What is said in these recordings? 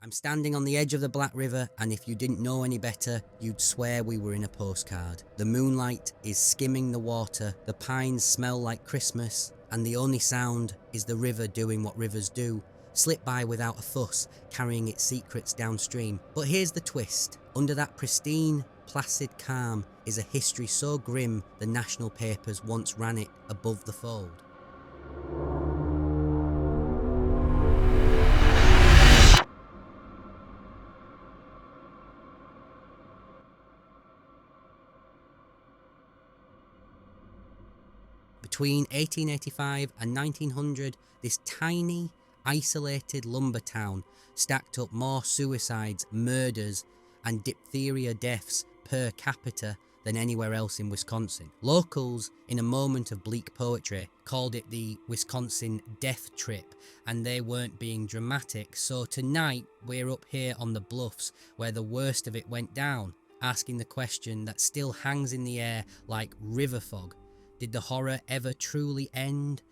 I'm standing on the edge of the Black River, and if you didn't know any better, you'd swear we were in a postcard. The moonlight is skimming the water, the pines smell like Christmas, and the only sound is the river doing what rivers do, slip by without a fuss, carrying its secrets downstream. But here's the twist. Under that pristine, placid calm is a history so grim the national papers once ran it above the fold. Between 1885 and 1900, this tiny, isolated lumber town stacked up more suicides, murders, and diphtheria deaths per capita than anywhere else in Wisconsin. Locals, in a moment of bleak poetry, called it the Wisconsin Death Trip, and they weren't being dramatic. So tonight, we're up here on the bluffs where the worst of it went down, asking the question that still hangs in the air like river fog. Did the horror ever truly end?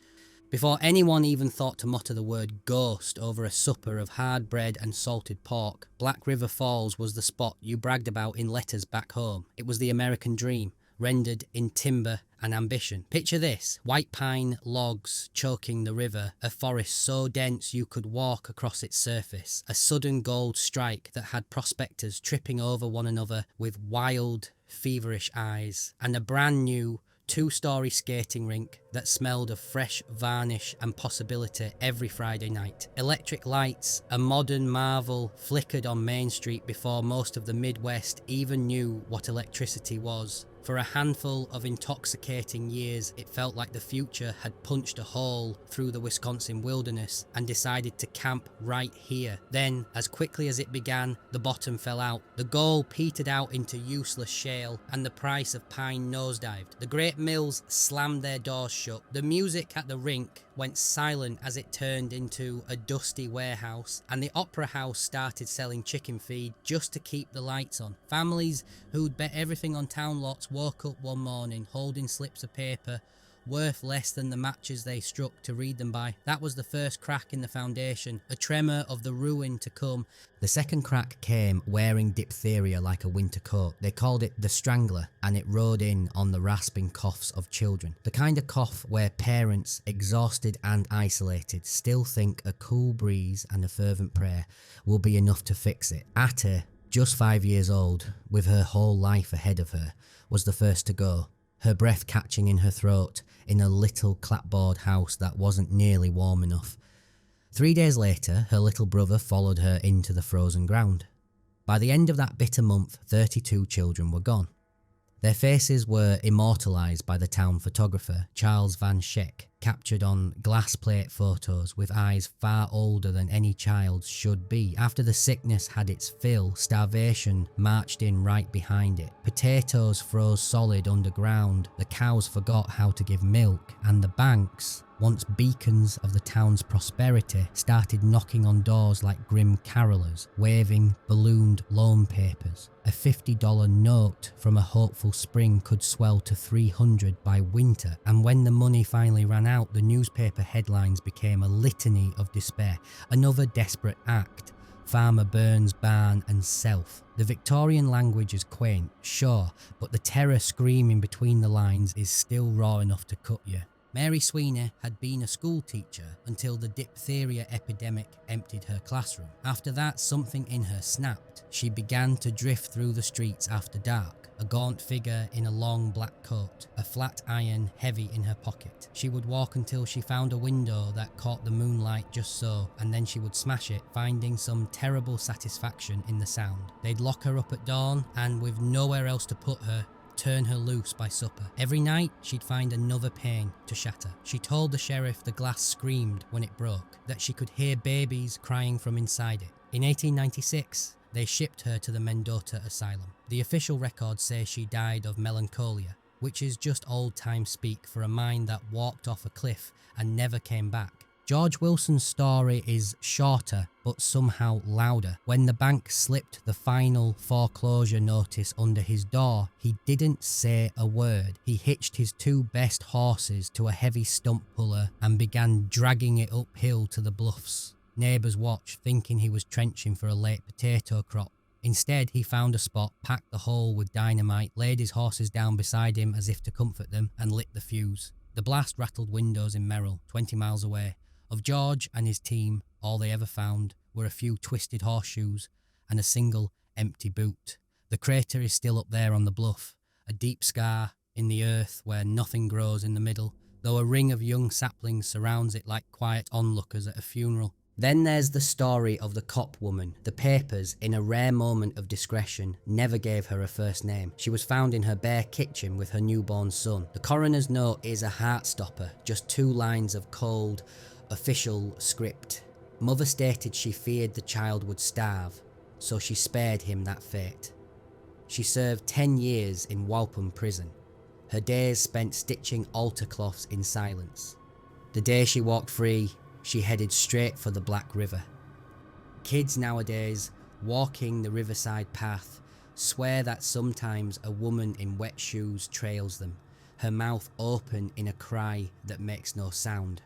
Before anyone even thought to mutter the word ghost over a supper of hard bread and salted pork, Black River Falls was the spot you bragged about in letters back home. It was the American dream, rendered in timber and ambition. Picture this: white pine logs choking the river, a forest so dense you could walk across its surface, a sudden gold strike that had prospectors tripping over one another with wild, feverish eyes, and a brand new two-storey skating rink that smelled of fresh varnish and possibility every Friday night. Electric lights, a modern marvel, flickered on Main Street before most of the Midwest even knew what electricity was. For a handful of intoxicating years, it felt like the future had punched a hole through the Wisconsin wilderness and decided to camp right here. Then, as quickly as it began, the bottom fell out. The gold petered out into useless shale, and the price of pine nosedived. The great mills slammed their doors shut. The music at the rink went silent as it turned into a dusty warehouse, and the opera house started selling chicken feed just to keep the lights on. Families who'd bet everything on town lots woke up one morning holding slips of paper worth less than the matches they struck to read them by. That was the first crack in the foundation, a tremor of the ruin to come. The second crack came wearing diphtheria like a winter coat. They called it the strangler, and it rode in on the rasping coughs of children. The kind of cough where parents, exhausted and isolated, still think a cool breeze and a fervent prayer will be enough to fix it. Atta, just 5 years old, with her whole life ahead of her, was the first to go, her breath catching in her throat in a little clapboard house that wasn't nearly warm enough. 3 days later, her little brother followed her into the frozen ground. By the end of that bitter month, 32 children were gone. Their faces were immortalised by the town photographer, Charles Van Schaick, captured on glass plate photos with eyes far older than any child's should be. After the sickness had its fill, starvation marched in right behind it. Potatoes froze solid underground, the cows forgot how to give milk, and the banks, once beacons of the town's prosperity, started knocking on doors like grim carolers, waving ballooned loan papers. A $50 note from a hopeful spring could swell to $300 by winter, and when the money finally ran out, the newspaper headlines became a litany of despair. Another desperate act. Farmer burns barn and self. The Victorian language is quaint, sure, but the terror screaming between the lines is still raw enough to cut you. Mary Sweeney had been a school teacher until the diphtheria epidemic emptied her classroom. After that, something in her snapped. She began to drift through the streets after dark, a gaunt figure in a long black coat, a flat iron heavy in her pocket. She would walk until she found a window that caught the moonlight just so, and then she would smash it, finding some terrible satisfaction in the sound. They'd lock her up at dawn, and with nowhere else to put her, turn her loose by supper. Every night, she'd find another pane to shatter. She told the sheriff the glass screamed when it broke, that she could hear babies crying from inside it. In 1896, they shipped her to the Mendota Asylum. The official records say she died of melancholia, which is just old-time speak for a mind that walked off a cliff and never came back. George Wilson's story is shorter, but somehow louder. When the bank slipped the final foreclosure notice under his door, he didn't say a word. He hitched his 2 best horses to a heavy stump puller and began dragging it uphill to the bluffs. Neighbours watched, thinking he was trenching for a late potato crop. Instead, he found a spot, packed the hole with dynamite, laid his horses down beside him as if to comfort them, and lit the fuse. The blast rattled windows in Merrill, 20 miles away. Of George and his team, all they ever found were a few twisted horseshoes and a single empty boot. The crater is still up there on the bluff, a deep scar in the earth where nothing grows in the middle, though a ring of young saplings surrounds it like quiet onlookers at a funeral. Then there's the story of the cop woman. The papers, in a rare moment of discretion, never gave her a first name. She was found in her bare kitchen with her newborn son. The coroner's note is a heart-stopper, just 2 lines of cold, official script. Mother stated she feared the child would starve, so she spared him that fate. She served 10 years in Walpham prison. Her days spent stitching altar cloths in silence. The day she walked free, she headed straight for the Black River. Kids nowadays, walking the riverside path, swear that sometimes a woman in wet shoes trails them, her mouth open in a cry that makes no sound.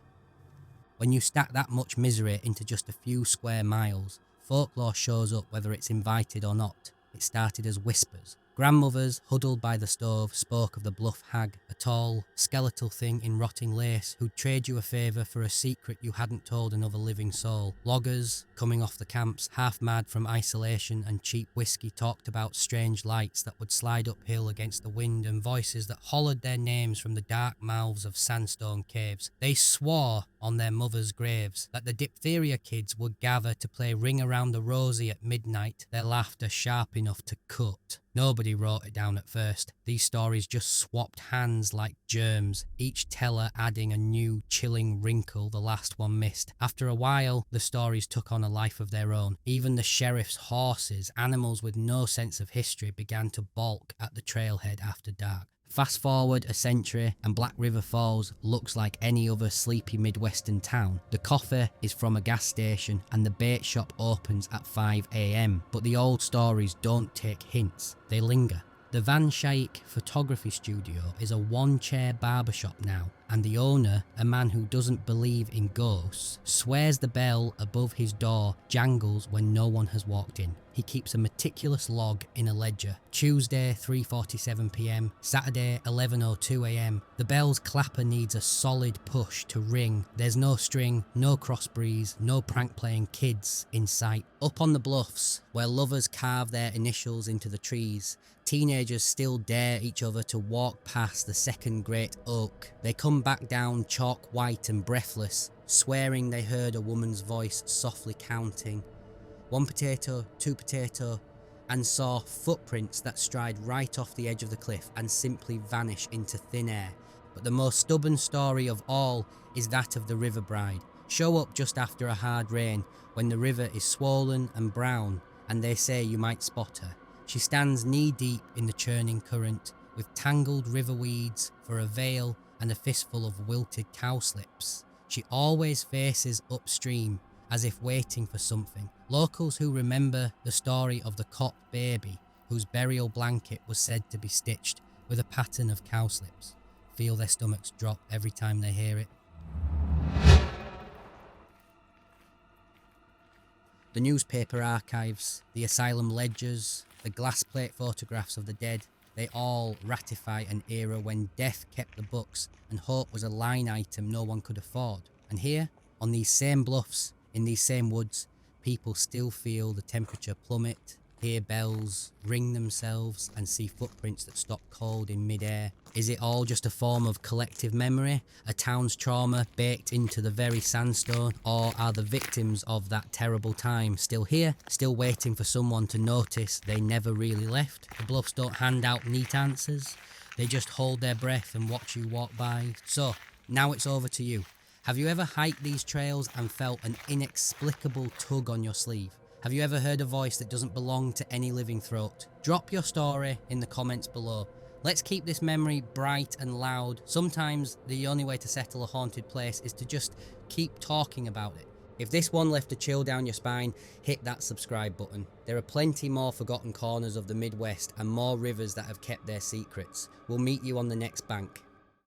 When you stack that much misery into just a few square miles, folklore shows up whether it's invited or not. It started as whispers. Grandmothers, huddled by the stove, spoke of the bluff hag, a tall, skeletal thing in rotting lace who'd trade you a favour for a secret you hadn't told another living soul. Loggers, coming off the camps, half mad from isolation and cheap whiskey, talked about strange lights that would slide uphill against the wind and voices that hollered their names from the dark mouths of sandstone caves. They swore on their mothers' graves that the diphtheria kids would gather to play Ring Around the Rosie at midnight, their laughter sharp enough to cut. Nobody wrote it down at first. These stories just swapped hands like germs, each teller adding a new, chilling wrinkle the last one missed. After a while, the stories took on a life of their own. Even the sheriff's horses, animals with no sense of history, began to balk at the trailhead after dark. Fast forward a century and Black River Falls looks like any other sleepy Midwestern town. The coffee is from a gas station and the bait shop opens at 5 AM, but the old stories don't take hints, they linger. The Van Schaik photography studio is a 1-chair barbershop now, and the owner, a man who doesn't believe in ghosts, swears the bell above his door jangles when no one has walked in. He keeps a meticulous log in a ledger. Tuesday 3:47 PM, Saturday 11:02 AM. The bell's clapper needs a solid push to ring. There's no string, no cross breeze, no prank playing kids in sight. Up on the bluffs, where lovers carve their initials into the trees, teenagers still dare each other to walk past the second great oak. They come back down chalk white and breathless, swearing they heard a woman's voice softly counting 1 potato, 2 potato, and saw footprints that stride right off the edge of the cliff and simply vanish into thin air. But the most stubborn story of all is that of the river bride. Show up just after a hard rain when the river is swollen and brown, and they say you might spot her. She stands knee-deep in the churning current, with tangled river weeds for a veil and a fistful of wilted cowslips. She always faces upstream, as if waiting for something. Locals who remember the story of the cop baby, whose burial blanket was said to be stitched with a pattern of cowslips, feel their stomachs drop every time they hear it. The newspaper archives, the asylum ledgers, the glass plate photographs of the dead, they all ratify an era when death kept the books and hope was a line item no one could afford. And here, on these same bluffs, in these same woods, people still feel the temperature plummet, hear bells ring themselves, and see footprints that stop cold in mid-air. Is it all just a form of collective memory, a town's trauma baked into the very sandstone, or are the victims of that terrible time still here, still waiting for someone to notice they never really left? The bluffs don't hand out neat answers, they just hold their breath and watch you walk by. So, now it's over to you. Have you ever hiked these trails and felt an inexplicable tug on your sleeve? Have you ever heard a voice that doesn't belong to any living throat? Drop your story in the comments below. Let's keep this memory bright and loud. Sometimes the only way to settle a haunted place is to just keep talking about it. If this one left a chill down your spine, hit that subscribe button. There are plenty more forgotten corners of the Midwest and more rivers that have kept their secrets. We'll meet you on the next bank.